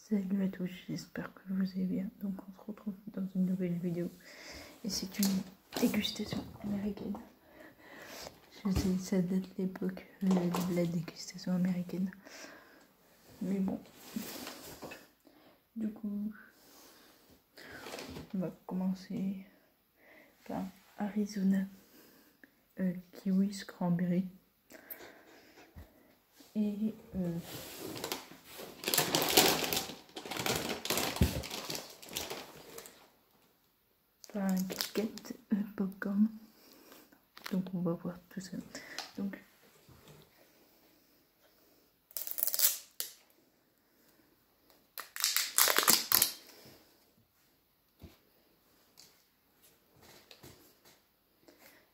Salut à tous, j'espère que vous allez bien. Donc on se retrouve dans une nouvelle vidéo et c'est une dégustation américaine. Je sais, ça date de l'époque de la dégustation américaine. Mais bon, du coup, on va commencer par Arizona Kiwi Cranberry et un Kit Kat popcorn. Donc on va voir tout ça. Donc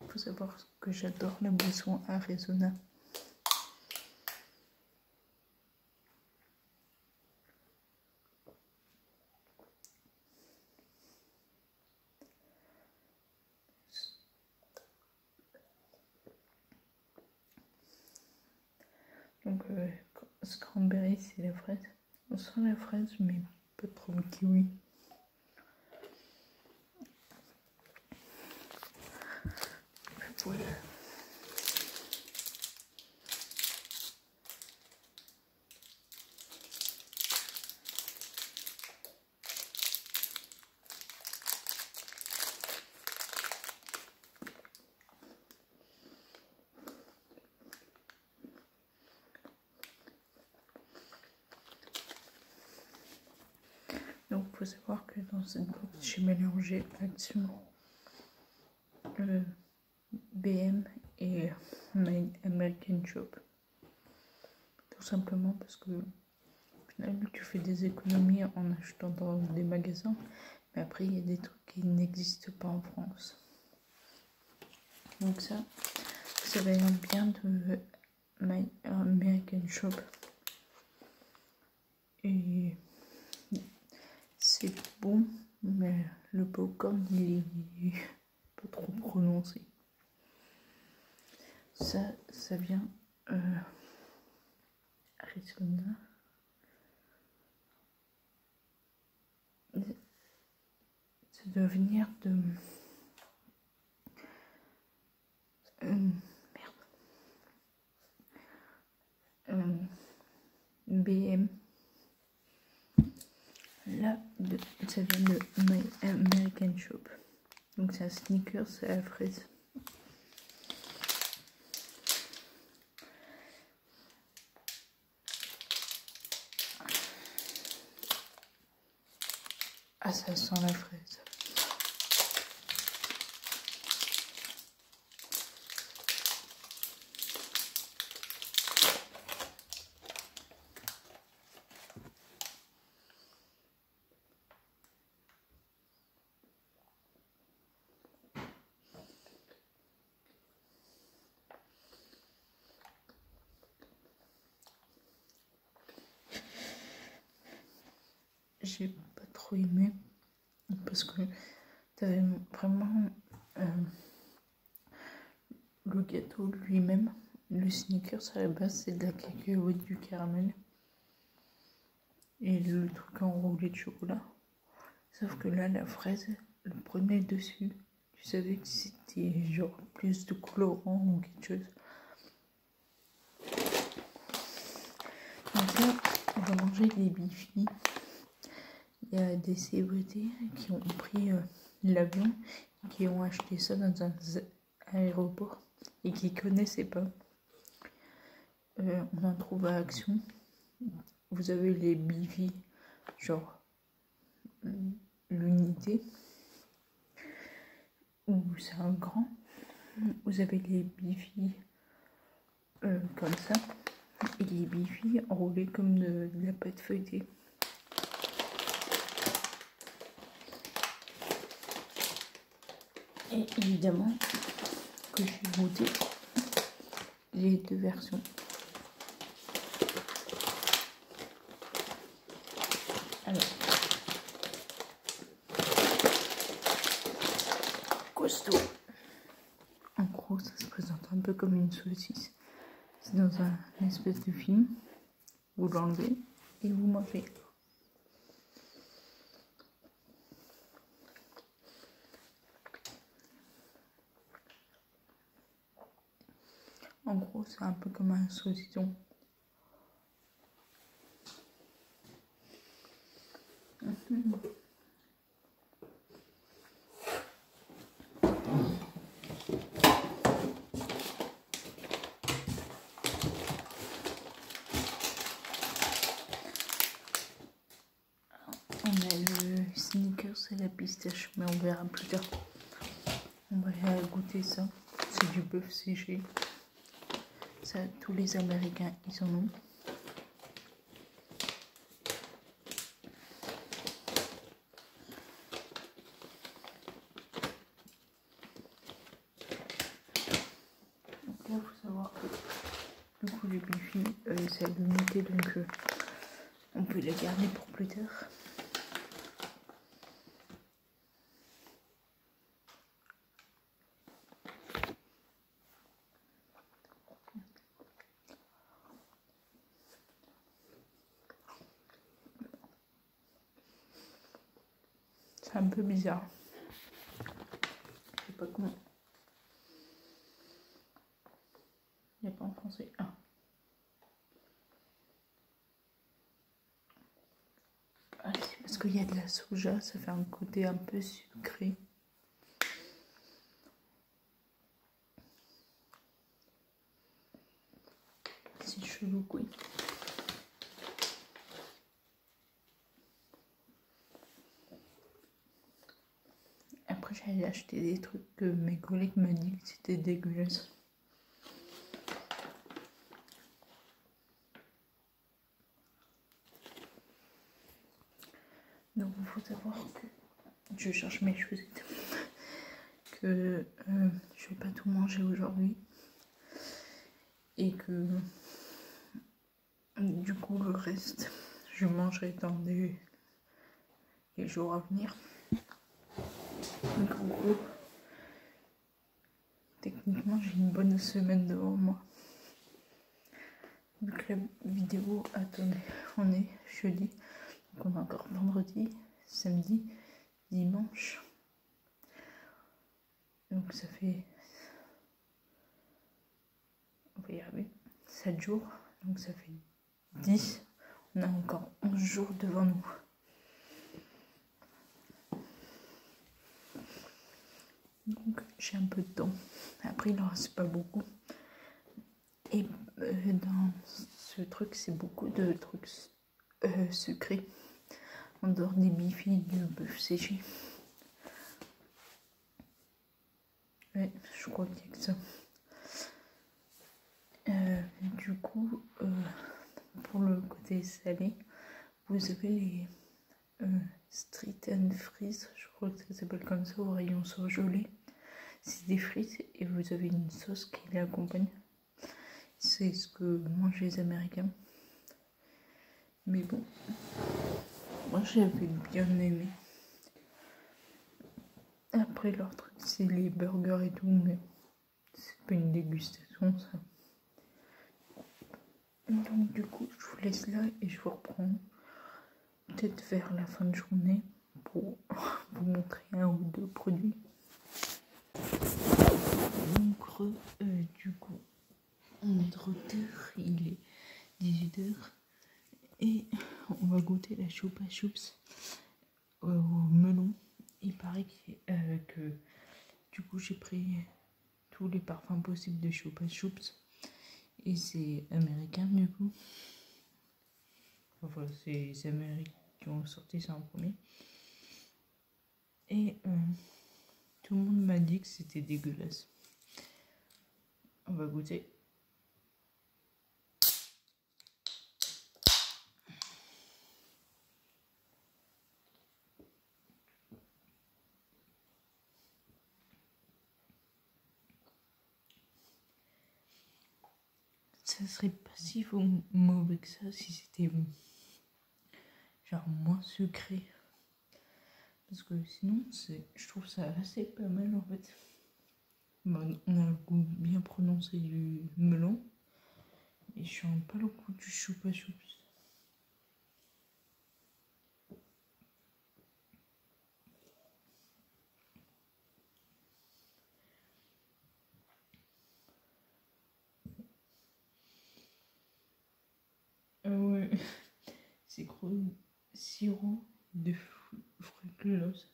il faut savoir que j'adore la boisson Arizona. Donc cranberry c'est la fraise. On sent la fraise mais pas trop le kiwi. Voilà. Donc il faut savoir que dans cette boîte j'ai mélangé Action, BM et My American Shop. Tout simplement parce que finalement tu fais des économies en achetant dans des magasins, mais après il y a des trucs qui n'existent pas en France. Donc ça vient bien de My American Shop. Et c'est bon, mais le popcorn il est pas trop prononcé. Ça vient Arizona. Ça doit venir de BM. Là, ça vient de My American Shop. Donc c'est un sneakers à la fraise. Ah, ça sent la fraise. J'ai pas trop aimé parce que t'avais vraiment le gâteau lui-même. Le sneakers à la base c'est de la cacahuète, du caramel et le truc enroulé de chocolat. Sauf que là la fraise le prenait dessus. Tu savais que c'était genre plus de colorant ou quelque chose. Donc là on va manger des bifis. Il y a des célébrités qui ont pris l'avion, qui ont acheté ça dans un aéroport et qui ne connaissaient pas. On en trouve à Action. Vous avez les bifis, genre l'unité, où c'est un grand. Vous avez les bifis comme ça, et les bifis enroulés comme de la pâte feuilletée. Et évidemment que j'ai goûté les deux versions. Alors, costaud. En gros, ça se présente un peu comme une saucisse. C'est dans un espèce de film. Vous l'enlevez et vous mangez. En gros, c'est un peu comme un saucisson. On a le Snickers et la pistache, mais on verra plus tard. On va goûter ça. C'est du bœuf séché. Ça, tous les Américains, ils en ont. Donc là, il faut savoir que du coup, les bifis, c'est à l'unité, donc on peut les garder pour plus tard. C'est un peu bizarre. Je sais pas comment. Il n'y a pas en français. Ah. Ah, c'est parce qu'il y a de la soja, ça fait un côté un peu sucré. C'est chelou, quoi. Après, j'allais acheter des trucs que mes collègues m'ont dit que c'était dégueulasse. Donc, il faut savoir que je cherche mes chaussettes. Que je vais pas tout manger aujourd'hui. Et que du coup, le reste, je mangerai dans les jours à venir. Donc, en gros, techniquement, j'ai une bonne semaine devant moi. Vu que la vidéo, attendez, on est jeudi, donc on a encore vendredi, samedi, dimanche. Donc ça fait, on va y arriver, 7 jours, donc ça fait 10. On a encore 11 jours devant nous. Donc j'ai un peu de temps. Après il en reste pas beaucoup. Et dans ce truc, c'est beaucoup de trucs sucrés. En dehors des bifis, du bœuf séché. Ouais, je crois qu'il y a que ça. Du coup, pour le côté salé, vous avez les street and frites, je crois que ça s'appelle comme ça, au rayon surgelé. C'est des frites et vous avez une sauce qui les accompagne. C'est ce que mangent les Américains. Mais bon, moi j'avais bien aimé. Après leur truc, c'est les burgers et tout, mais c'est pas une dégustation ça. Donc du coup, je vous laisse là et je vous reprends peut-être vers la fin de journée pour vous montrer un ou deux produits. Donc du coup, on est de retour, il est 18h et on va goûter la Chupa Chups au melon. Il paraît que du coup j'ai pris tous les parfums possibles de Chupa Chups et c'est américain du coup. Enfin c'est les Américains qui ont sorti ça en premier. Et tout le monde m'a dit que c'était dégueulasse. On va goûter. Ça serait pas si mauvais que ça si c'était genre moins sucré. Parce que sinon, je trouve ça assez pas mal en fait. Bon, on a le goût bien prononcé du melon. Et je sens pas le goût du Chupa Chups. sirop de fructose,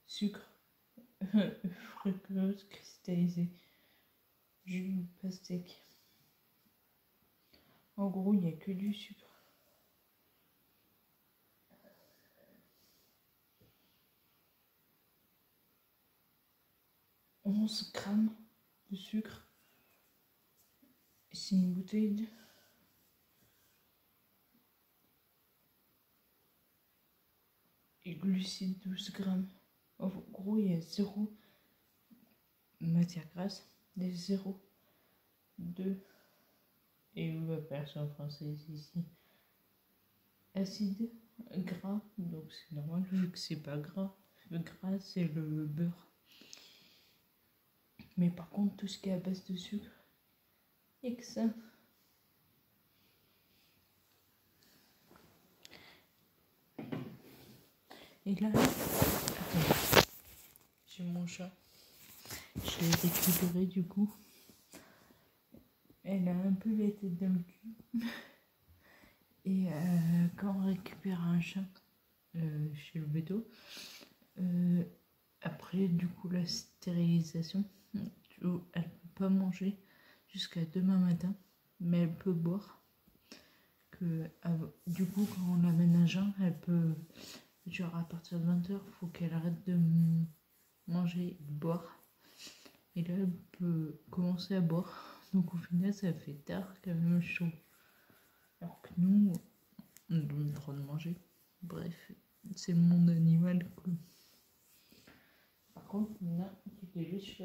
sucre, fructose cristallisé, jus de pastèque. En gros, il n'y a que du sucre. 11 grammes de sucre. C'est une bouteille et glucides 12 grammes. En gros, il y a 0 matière grasse, des 0,2 et la version française ici. Acide gras, donc c'est normal vu que c'est pas gras. Le gras, c'est le beurre. Mais par contre, tout ce qui est à base de sucre, et que ça. Et là, attends, j'ai mon chat. Je l'ai récupéré du coup. Elle a un peu la tête dans le cul. Et quand on récupère un chat chez le veto, après du coup la stérilisation, elle peut pas manger jusqu'à demain matin, mais elle peut boire. Du coup, quand on amène un chat, elle peut, genre à partir de 20h, il faut qu'elle arrête de manger et de boire. Et là, elle peut commencer à boire. Donc au final, ça fait tard qu'elle me chaud. Alors que nous, on donne le droit de manger. Bref, c'est le monde animal. Quoi. Par contre, là, c'était juste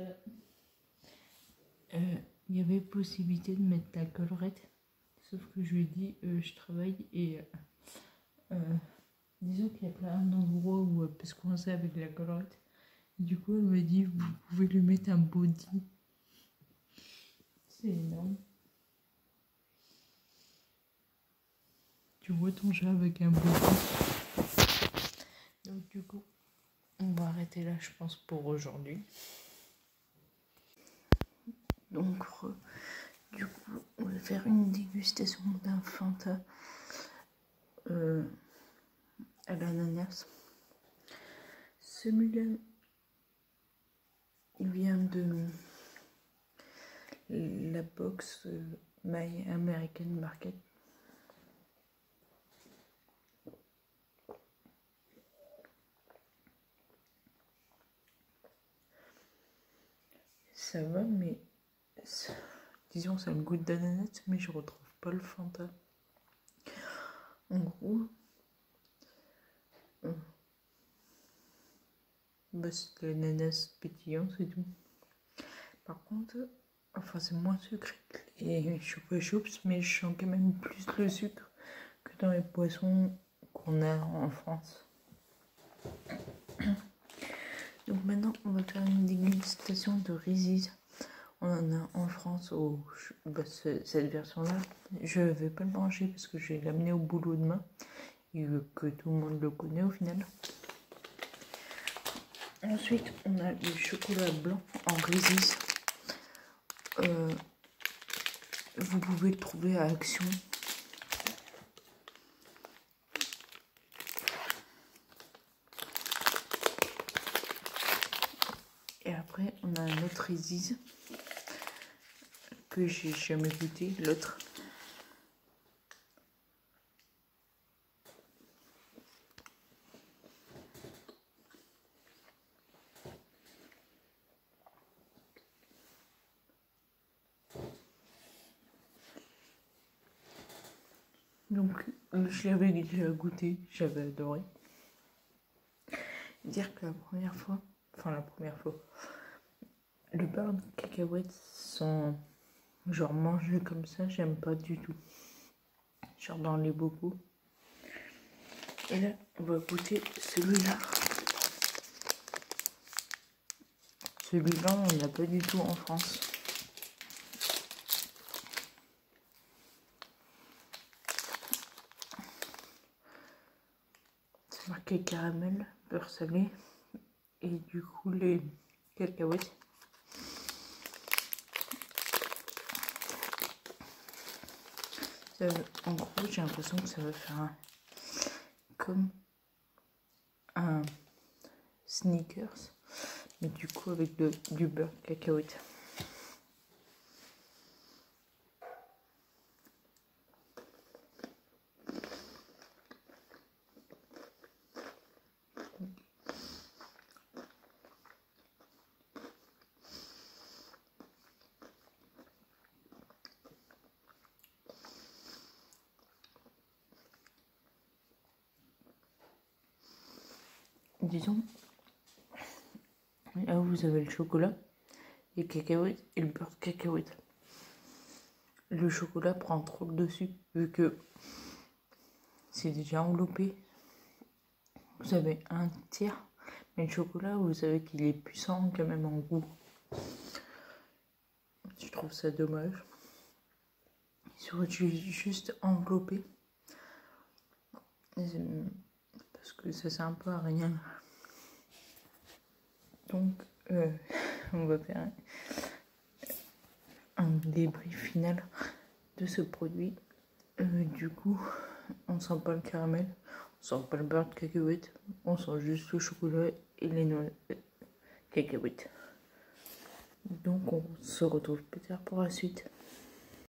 il y avait possibilité de mettre la collerette. Sauf que je lui ai dit, je travaille et disons qu'il y a plein d'endroits où elle peut se coincer avec la collerette. Du coup, elle m'a dit, vous pouvez lui mettre un body. C'est énorme. Tu vois ton chat avec un body. Donc du coup, on va arrêter là, je pense, pour aujourd'hui. Donc, du coup, on va faire une dégustation d'un Fanta à l'ananas. Celui-là, il vient de la box My American Market. Ça va, mais disons ça a le goût d'ananas, mais je retrouve pas le Fanta. En gros, bah, c'est de l'ananas pétillant, c'est tout. Par contre, enfin c'est moins sucré que les Chupa Chups, mais je sens quand même plus le sucre que dans les poissons qu'on a en France. Donc maintenant, on va faire une dégustation de Reese's. On en a en France, cette version-là. Je vais pas le manger parce que je vais l'amener au boulot demain. Et que tout le monde le connaît au final. Ensuite, on a le chocolat blanc en Reese's. Vous pouvez le trouver à Action. Et après, on a un autre Reese's que j'ai jamais goûté, l'autre. Donc, je l'avais déjà goûté, j'avais adoré. Dire que la première fois, le beurre de cacahuètes sans genre manger comme ça, j'aime pas du tout. Genre dans les bocaux. Et là, on va goûter celui-là. Celui-là, on l'a pas du tout en France. C'est marqué caramel, beurre salé et du coup les cacahuètes. En gros, j'ai l'impression que ça va faire comme un Snickers, mais du coup avec du beurre de cacahuète. Disons, là vous avez le chocolat, les cacahuètes et le beurre de cacahuète. Le chocolat prend trop le dessus, vu que c'est déjà enveloppé. Vous avez un tiers, mais le chocolat, vous savez qu'il est puissant quand même en goût. Je trouve ça dommage. Il serait juste enveloppé. Parce que ça sert un peu à rien. Donc, on va faire un débrief final de ce produit. Du coup, on sent pas le caramel, on sent pas le beurre de cacahuète, on sent juste le chocolat et les noix cacahuètes. Donc, on se retrouve plus tard pour la suite.